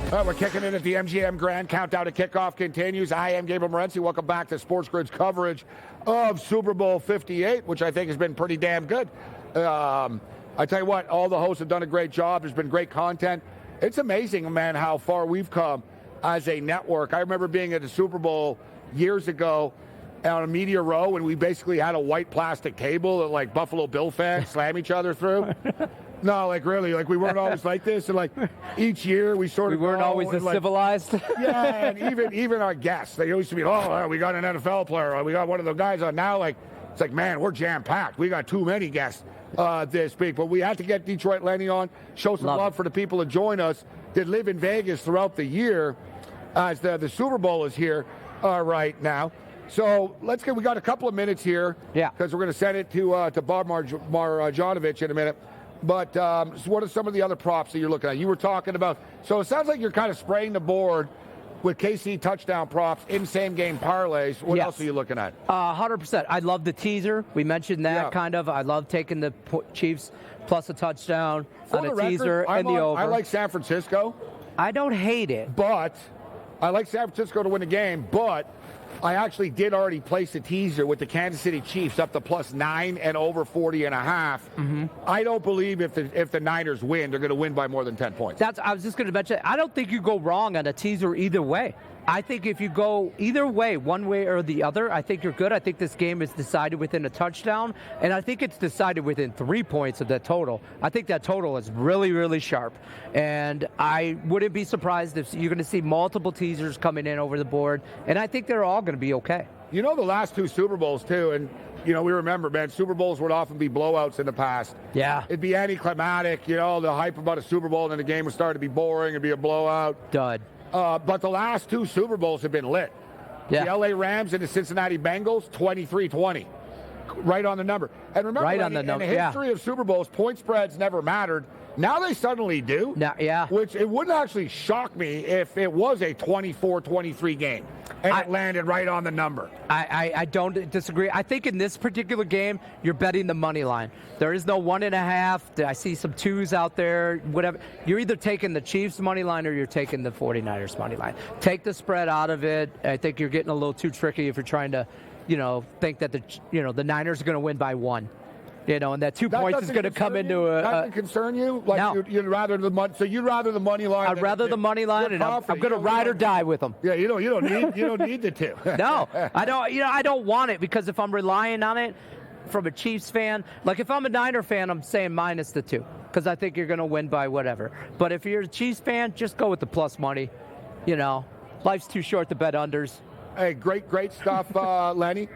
All right, we're kicking in at the MGM Grand. Countdown to kickoff continues. I am Gabe Morency. Welcome back to SportsGrid's coverage of Super Bowl 58, which I think has been pretty damn good. I tell you what, all the hosts have done a great job. There's been great content. It's amazing, man, how far we've come as a network. I remember being at the Super Bowl years ago on a media row, and we basically had a white plastic table that, like, Buffalo Bill fans slam each other through. No, like, really, like, we weren't always like this. And, like, each year we sort of weren't always as civilized. Yeah, and even our guests, they used to be, we got an NFL player, or we got one of the guys on. Now, like, it's like, man, we're jam-packed. We got too many guests this week. But we had to get Detroit Lenny on, show some love for the people that join us that live in Vegas throughout the year as the Super Bowl is here right now. So we got a couple of minutes here. Yeah. Because we're going to send it to Bob Marjanovich in a minute. But so what are some of the other props that you're looking at? You were talking about, so it sounds like you're kind of spraying the board with KC touchdown props in same-game parlays. What else are you looking at? 100%. I love the teaser. We mentioned that kind of. I love taking the Chiefs plus a touchdown on a teaser and the over. I like San Francisco. I don't hate it. But I like San Francisco to win the game, but I actually did already place a teaser with the Kansas City Chiefs up to +9 and over 40.5. Mm-hmm. I don't believe if the Niners win, they're going to win by more than 10 points. I was just going to mention, I don't think you go wrong on a teaser either way. I think if you go either way, one way or the other, I think you're good. I think this game is decided within a touchdown, and I think it's decided within 3 points of that total. I think that total is really, really sharp, and I wouldn't be surprised if you're going to see multiple teasers coming in over the board, and I think they're all going to be okay. You know, the last 2 Super Bowls, too, and, you know, we remember, man, Super Bowls would often be blowouts in the past. Yeah. It'd be anticlimactic, you know, the hype about a Super Bowl, and then the game would start to be boring, it'd be a blowout. Dud. But the last 2 Super Bowls have been lit. Yeah. The LA Rams and the Cincinnati Bengals, 23-20. Right on the number. And remember, in the history of Super Bowls, point spreads never mattered. Now they suddenly do. Which it wouldn't actually shock me if it was a 24-23 game and it landed right on the number. I don't disagree. I think in this particular game, you're betting the money line. There is no 1.5. I see some 2s out there, whatever. You're either taking the Chiefs money line or you're taking the 49ers money line. Take the spread out of it. I think you're getting a little too tricky if you're trying to, think that the Niners are going to win by 1. And that 2 points is going to come into a. That doesn't concern you? Like no. You'd rather the money. So you'd rather the money line. I'd rather the money line, and I'm going to ride or die with them. Yeah, you don't need the 2. No, I don't. I don't want it because if I'm relying on it from a Chiefs fan, like if I'm a Niner fan, I'm saying minus the 2 because I think you're going to win by whatever. But if you're a Chiefs fan, just go with the plus money. Life's too short to bet unders. Hey, great stuff, Lenny.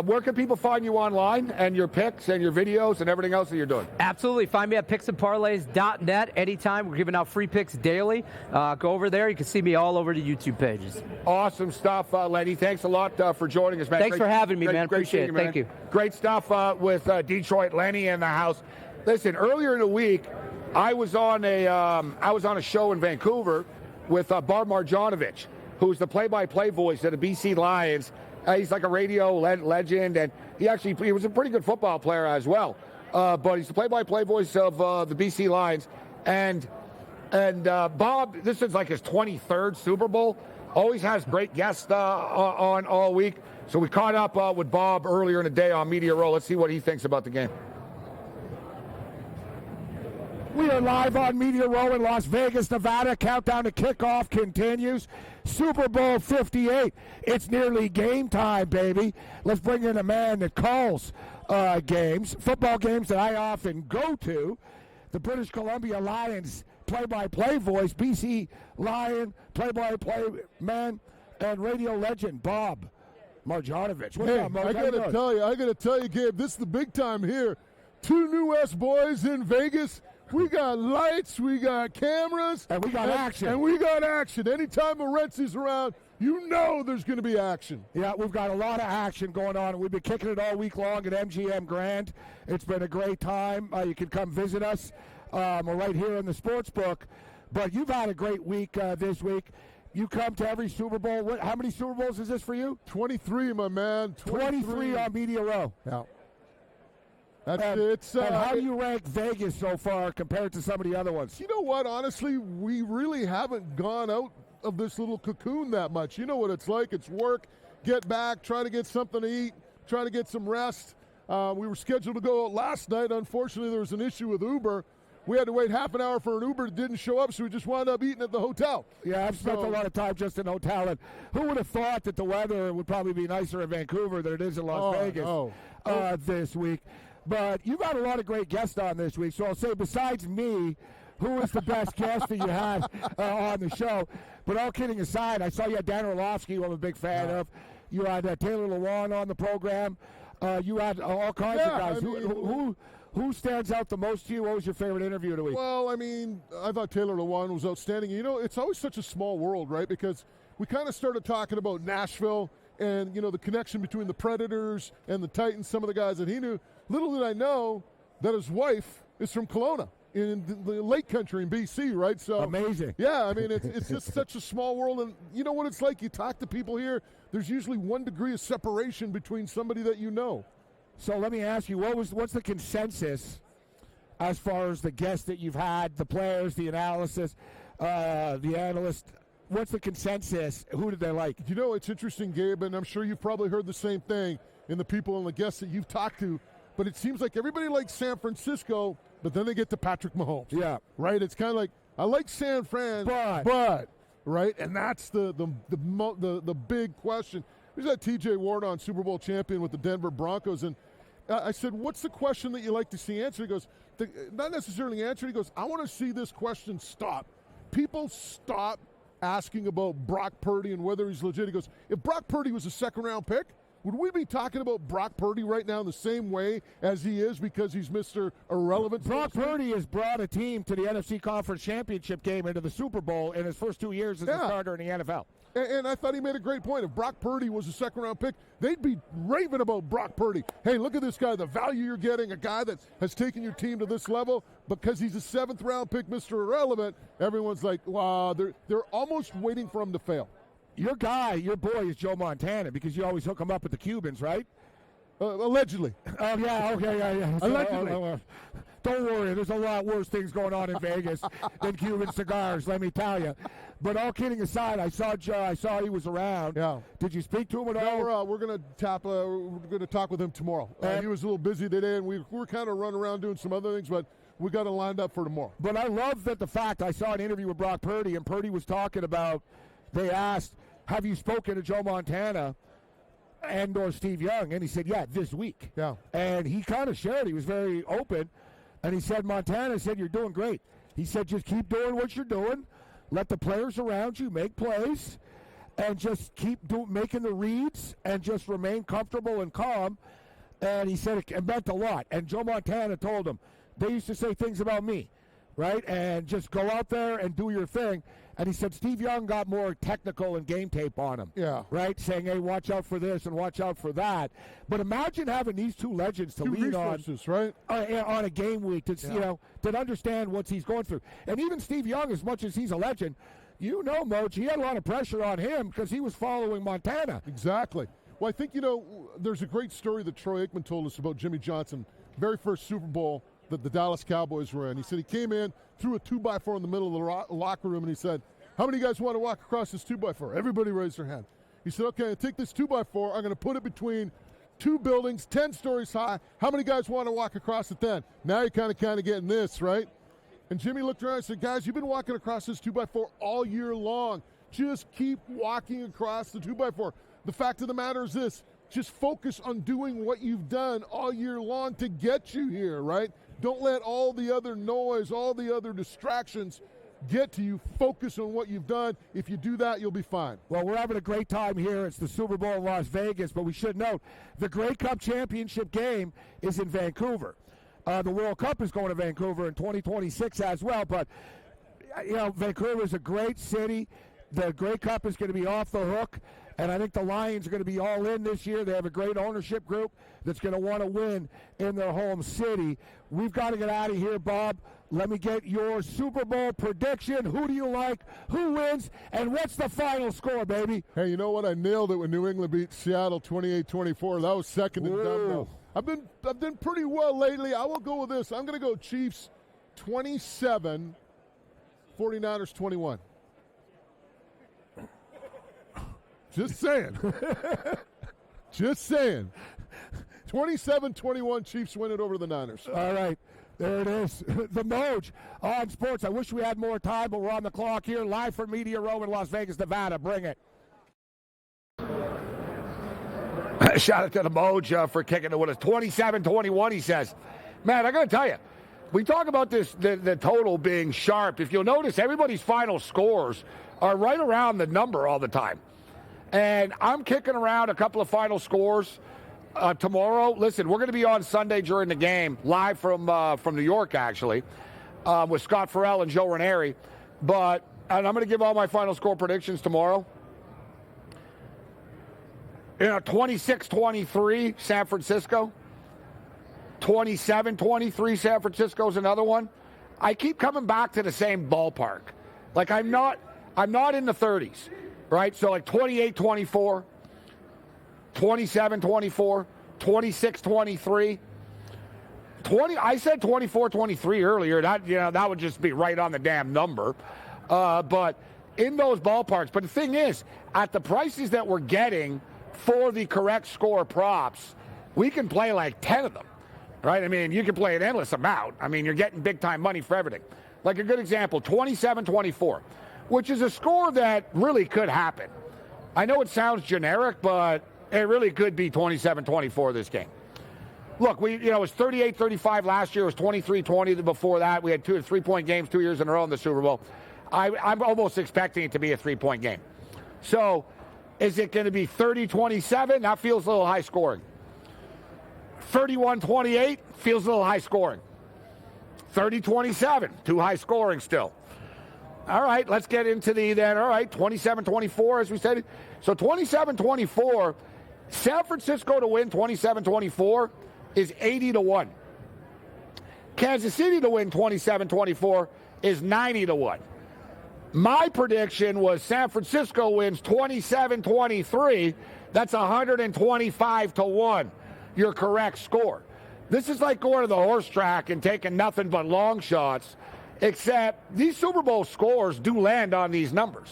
Where can people find you online and your picks and your videos and everything else that you're doing? Absolutely. Find me at picksandparlays.net anytime. We're giving out free picks daily. Go over there. You can see me all over the YouTube pages. Awesome stuff, Lenny. Thanks a lot for joining us, man. Thanks for having me, man. Appreciate it. Man. Thank you. Great stuff with Detroit Lenny in the house. Listen, earlier in the week, I was on a show in Vancouver with Bob Marjanovich, who's the play-by-play voice of the BC Lions. He's like a radio legend, and he was a pretty good football player as well. But he's the play-by-play voice of the BC Lions. And Bob, this is like his 23rd Super Bowl. Always has great guests on all week. So we caught up with Bob earlier in the day on Media Row. Let's see what he thinks about the game. We are live on Media Row in Las Vegas, Nevada. Countdown to kickoff continues. Super Bowl 58. It's nearly game time, baby. Let's bring in a man that calls games, football games that I often go to. The British Columbia Lions play-by-play voice, BC Lion play-by-play man, and radio legend Bob Marjanovich. What's up, Mark? I gotta tell you, Gabe, this is the big time here. 2 new West boys in Vegas. We got lights, we got cameras. And we got action. Anytime Morency's around, you know there's going to be action. Yeah, we've got a lot of action going on. We've been kicking it all week long at MGM Grand. It's been a great time. You can come visit us. We're right here in the sports book. But you've had a great week this week. You come to every Super Bowl. How many Super Bowls is this for you? 23, my man. 23 on Media Row. Yeah. And how do you rank Vegas so far compared to some of the other ones? You know what? Honestly, we really haven't gone out of this little cocoon that much. You know what it's like. It's work, get back, try to get something to eat, try to get some rest. We were scheduled to go out last night. Unfortunately, there was an issue with Uber. We had to wait half an hour for an Uber that didn't show up, so we just wound up eating at the hotel. Yeah, I've spent a lot of time just in hotel. And who would have thought that the weather would probably be nicer in Vancouver than it is in Las Vegas this week? But you got a lot of great guests on this week. So I'll say, besides me, who is the best guest that you had on the show? But all kidding aside, I saw you had Dan Orlovsky, who I'm a big fan of. You had Taylor Lewan on the program. You had all kinds of guys. I mean, who stands out the most to you? What was your favorite interview of the week? Well, I mean, I thought Taylor Lewan was outstanding. You know, it's always such a small world, right? Because we kind of started talking about Nashville and, you know, the connection between the Predators and the Titans, some of the guys that he knew. Little did I know that his wife is from Kelowna in the Lake Country in BC, right? So amazing. Yeah, I mean, it's just such a small world. And you know what it's like? You talk to people here, there's usually 1 degree of separation between somebody that you know. So let me ask you, what's the consensus as far as the guests that you've had, the players, the analysis, the analysts? What's the consensus? Who did they like? You know, it's interesting, Gabe, and I'm sure you've probably heard the same thing in the people and the guests that you've talked to, but it seems like everybody likes San Francisco, but then they get to Patrick Mahomes. Yeah. Right? It's kind of like, I like San Fran, but right? And that's the big question. There's that TJ Ward on, Super Bowl champion with the Denver Broncos, and I said, what's the question that you like to see answered? He goes, not necessarily answered. He goes, I want to see this question stop. People stop asking about Brock Purdy and whether he's legit. He goes, if Brock Purdy was a second-round pick, would we be talking about Brock Purdy right now in the same way as he is because he's Mr. Irrelevant? Brock Purdy has brought a team to the NFC Conference Championship game into the Super Bowl in his first 2 years as a starter in the NFL. And I thought he made a great point. If Brock Purdy was a second-round pick, they'd be raving about Brock Purdy. Hey, look at this guy, the value you're getting, a guy that has taken your team to this level. Because he's a seventh-round pick, Mr. Irrelevant, everyone's like, wow, they're almost waiting for him to fail. Your boy is Joe Montana because you always hook him up with the Cubans, right? Allegedly. Oh, yeah, okay, yeah. Allegedly. Don't worry, there's a lot worse things going on in Vegas than Cuban cigars, let me tell you. But all kidding aside, I saw he was around. Yeah. Did you speak to him at all? No, we're going to talk with him tomorrow. He was a little busy today, and we were kind of running around doing some other things, but we got it lined up for tomorrow. But I love that the fact I saw an interview with Brock Purdy, and Purdy was talking about, they asked, have you spoken to Joe Montana and or Steve Young? And he said, yeah, this week. Yeah. And he kind of shared. He was very open. And he said, Montana said, you're doing great. He said, just keep doing what you're doing. Let the players around you make plays. And just keep making the reads and just remain comfortable and calm. And he said it meant a lot. And Joe Montana told him, they used to say things about me, right? And just go out there and do your thing. And he said Steve Young got more technical and game tape on him. Yeah. Right? Saying, hey, watch out for this and watch out for that. But imagine having these two legends to lean on. Right? On a game week to understand what he's going through. And even Steve Young, as much as he's a legend, Moj, he had a lot of pressure on him because he was following Montana. Exactly. Well, I think, there's a great story that Troy Aikman told us about Jimmy Johnson, very first Super Bowl that the Dallas Cowboys were in. He said he came in, threw a 2x4 in the middle of the locker room, and he said, how many guys want to walk across this 2x4? Everybody raised their hand. He said, okay, I take this 2x4, I'm going to put it between two buildings, 10 stories high. How many guys want to walk across it then? Now you're kind of getting this, right? And Jimmy looked around and said, guys, you've been walking across this 2x4 all year long. Just keep walking across the 2x4. The fact of the matter is this, just focus on doing what you've done all year long to get you here, right? Don't let all the other noise, all the other distractions get to you. Focus on what you've done. If you do that, you'll be fine. Well, we're having a great time here. It's the Super Bowl in Las Vegas, but we should note the Grey Cup championship game is in Vancouver. The World Cup is going to Vancouver in 2026 as well, but Vancouver is a great city. The Grey Cup is going to be off the hook, and I think the Lions are going to be all in this year. They have a great ownership group that's going to want to win in their home city. We've got to get out of here, Bob. Let me get your Super Bowl prediction. Who do you like? Who wins? And what's the final score, baby? Hey, you know what? I nailed it when New England beat Seattle 28-24. That was second and done, though. I've done pretty well lately. I will go with this. I'm going to go Chiefs 27, 49ers 21. Just saying. Just saying. 27-21, Chiefs win it over the Niners. All right. There it is. The Moj on sports. I wish we had more time, but we're on the clock here. Live from Media Row in Las Vegas, Nevada. Bring it. Shout out to the Moj for kicking it with us. 27-21, he says. Man, I got to tell you, we talk about this, the total being sharp. If you'll notice, everybody's final scores are right around the number all the time. And I'm kicking around a couple of final scores tomorrow. Listen, we're going to be on Sunday during the game, live from New York, actually, with Scott Farrell and Joe Ranieri. And I'm going to give all my final score predictions tomorrow. 26-23, San Francisco. 27-23, San Francisco's another one. I keep coming back to the same ballpark. Like I'm not in the 30s, right? So like 28-24, 27-24, 26-23. I said 24-23 earlier. That would just be right on the damn number. But in those ballparks. But the thing is, at the prices that we're getting for the correct score props, we can play like 10 of them, right? I mean, you can play an endless amount. I mean, you're getting big-time money for everything. Like a good example, 27-24, which is a score that really could happen. I know it sounds generic, but it really could be 27-24 this game. Look, it was 38-35 last year. It was 23-20 before that. We had 2 3-point games 2 years in a row in the Super Bowl. I'm almost expecting it to be a 3-point game. So is it going to be 30-27? That feels a little high scoring. 31-28 feels a little high scoring. 30-27, too high scoring still. All right, let's get into then. All right, 27-24, as we said. So 27-24, San Francisco to win 27-24 is 80-1. Kansas City to win 27-24 is 90-1. My prediction was San Francisco wins 27-23. That's 125-1. Your correct score. This is like going to the horse track and taking nothing but long shots, except these Super Bowl scores do land on these numbers,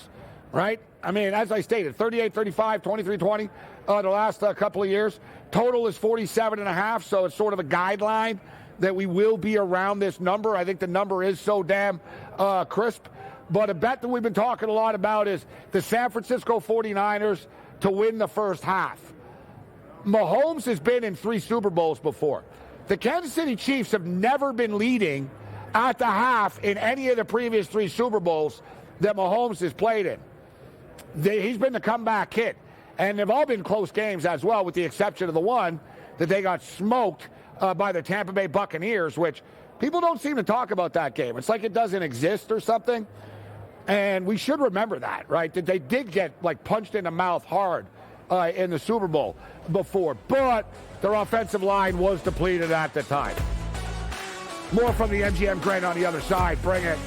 right? I mean, as I stated, 38-35, 23-20 the last couple of years. Total is 47.5, so it's sort of a guideline that we will be around this number. I think the number is so damn crisp. But a bet that we've been talking a lot about is the San Francisco 49ers to win the first half. Mahomes has been in 3 Super Bowls before. The Kansas City Chiefs have never been leading at the half in any of the previous 3 Super Bowls that Mahomes has played in. He's been the comeback kid. And they've all been close games as well, with the exception of the one that they got smoked by the Tampa Bay Buccaneers, which people don't seem to talk about that game. It's like it doesn't exist or something. And we should remember that, right? That they did get, punched in the mouth hard in the Super Bowl before. But their offensive line was depleted at the time. More from the MGM Grand on the other side. Bring it.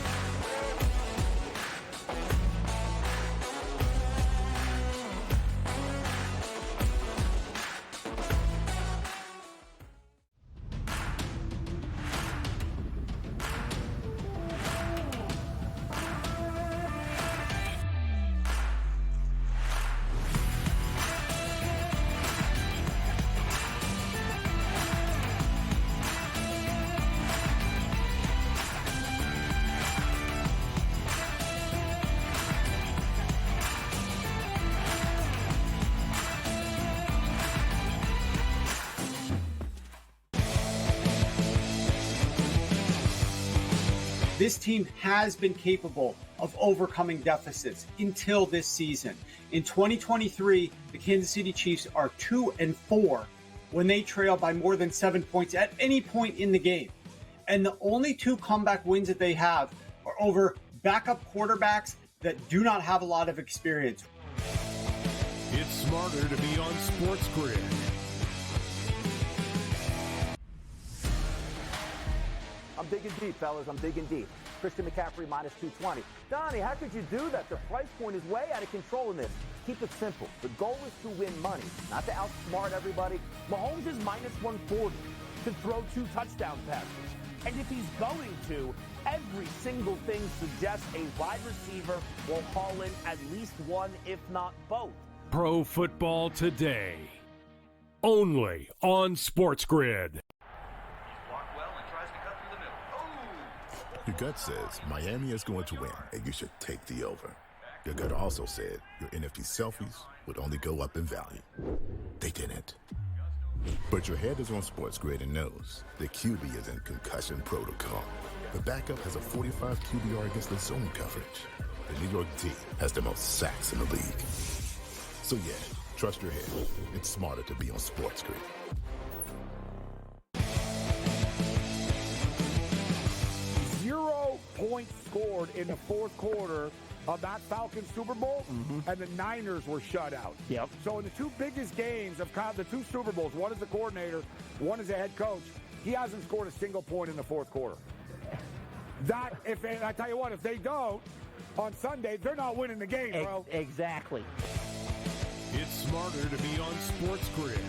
This team has been capable of overcoming deficits until this season. In 2023, the Kansas City Chiefs are 2-4 when they trail by more than 7 points at any point in the game. And the only 2 comeback wins that they have are over backup quarterbacks that do not have a lot of experience. It's smarter to be on SportsGrid. I'm I'm digging deep, fellas. I'm digging deep. Christian McCaffrey minus 220. Donnie, how could you do that? The price point is way out of control in this. Keep it simple. The goal is to win money, not to outsmart everybody. Mahomes is minus 140 to throw 2 touchdown passes. And if he's going to, every single thing suggests a wide receiver will haul in at least one, if not both. Pro Football Today. Only on SportsGrid. Blocked well and tries to cut through the middle. Oh! Your gut says Miami is going to win, and you should take the over. Your gut also said your NFT selfies would only go up in value. They didn't. But your head is on SportsGrid and knows the QB is in concussion protocol. The backup has a 45 QBR against the zone coverage. The New York D has the most sacks in the league. So yeah, trust your head. It's smarter to be on SportsGrid. 0 points scored in the fourth quarter of that Falcons Super Bowl, and the Niners were shut out. Yep. So in the 2 biggest games of the 2 Super Bowls, one as a coordinator, one as a head coach, he hasn't scored a single point in the fourth quarter. And I tell you what, if they don't, on Sunday, they're not winning the game, bro. Exactly. It's smarter to be on SportsGrid.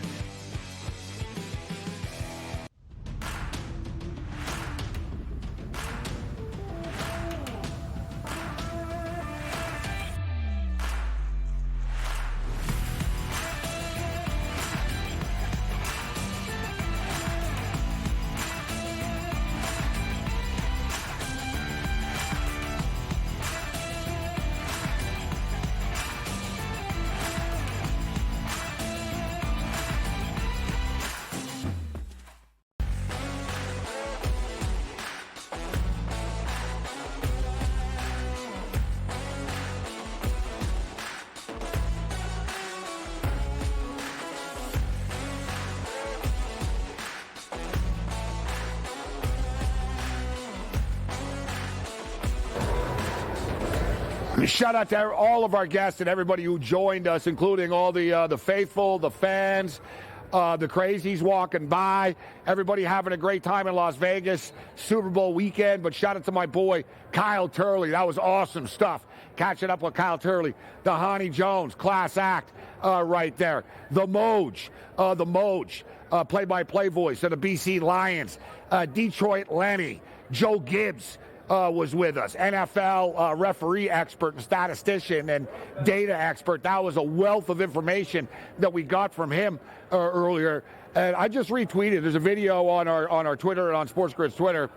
Shout out to all of our guests and everybody who joined us, including all the faithful, the fans, the crazies walking by, everybody having a great time in Las Vegas, Super Bowl weekend. But shout out to my boy, Kyle Turley. That was awesome stuff. Catching up with Kyle Turley. Dhani Jones, class act right there. The Moj, play-by-play voice of the BC Lions. Detroit Lenny, Joe Gibbs. Was with us, NFL referee expert and statistician and data expert. That was a wealth of information that we got from him earlier. And I just retweeted. There's a video on our Twitter and on SportsGrid's Twitter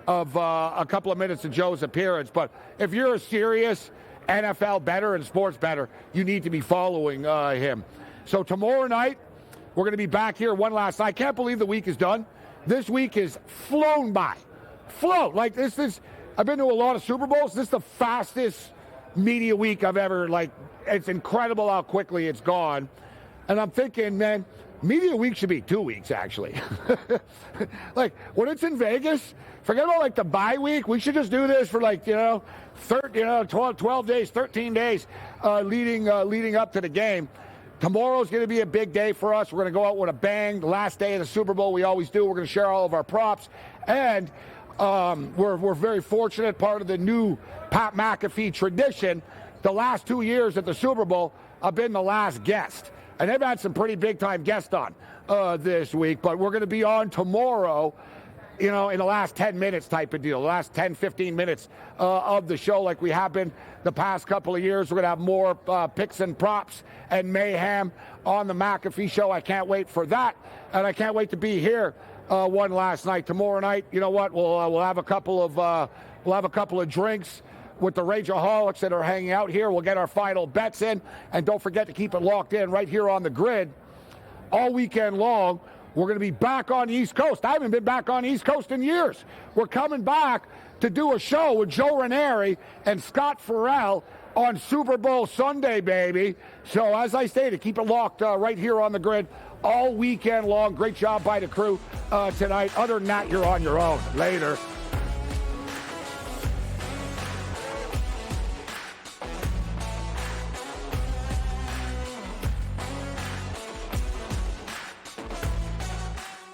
of a couple of minutes of Joe's appearance. But if you're a serious NFL bettor and sports bettor, you need to be following him. So tomorrow night, we're going to be back here one last night. I can't believe the week is done. This week is flown by. Like this is. I've been to a lot of Super Bowls. This is the fastest media week I've ever, it's incredible how quickly it's gone. And I'm thinking, man, media week should be 2 weeks, actually. When it's in Vegas, forget about, the bye week. We should just do this for, 12 days, 13 days leading up to the game. Tomorrow's going to be a big day for us. We're going to go out with a bang. The last day of the Super Bowl, we always do. We're going to share all of our props. And we're very fortunate, part of the new Pat McAfee tradition. The last 2 years at the Super Bowl, I've been the last guest. And they've had some pretty big-time guests on this week. But we're going to be on tomorrow, in the last 10 minutes type of deal, the last 10, 15 minutes of the show like we have been the past couple of years. We're going to have more picks and props and mayhem on the McAfee show. I can't wait for that. And I can't wait to be here one last night. Tomorrow night, you know what? We'll have a couple of drinks with the Rageaholics that are hanging out here. We'll get our final bets in, and don't forget to keep it locked in right here on the grid all weekend long. We're going to be back on the East Coast. I haven't been back on the East Coast in years. We're coming back to do a show with Joe Ranieri and Scott Farrell on Super Bowl Sunday, baby. So as I stated, keep it locked right here on the grid all weekend long. Great job by the crew tonight. Other than that, you're on your own. Later.